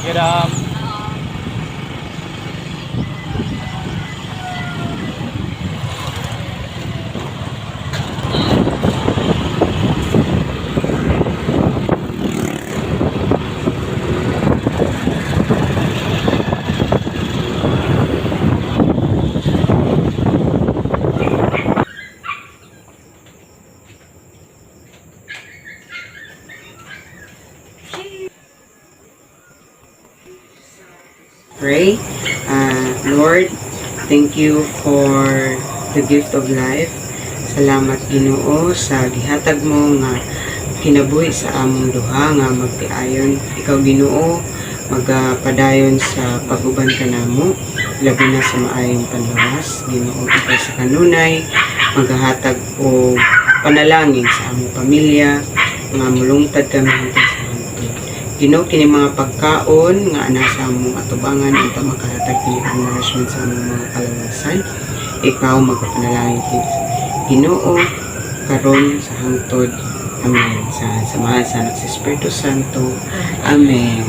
Get up. Pray. Lord, thank you for the gift of life. Salamat Ginoo sa gihatag mo nga kinabuhi sa among duha nga magtiayon. Ikaw Ginoo magpadayon sa pag-uban kanamo, labi na sa maayong panluwas. Ginoo ikaw sa kanunay maghahatag og panalangin sa among pamilya nga mulungtad kami hangtod sa hangtod. Ginoo kini mga pagkaon nga ana sa among atubangan unta makahatag kini ang nourishment sa among mga kalalasan. Ikaw magpapanalangin kini Ginoo karon sa hangtod. Amen. Sa samahan sa Espiritu Santo. Amen.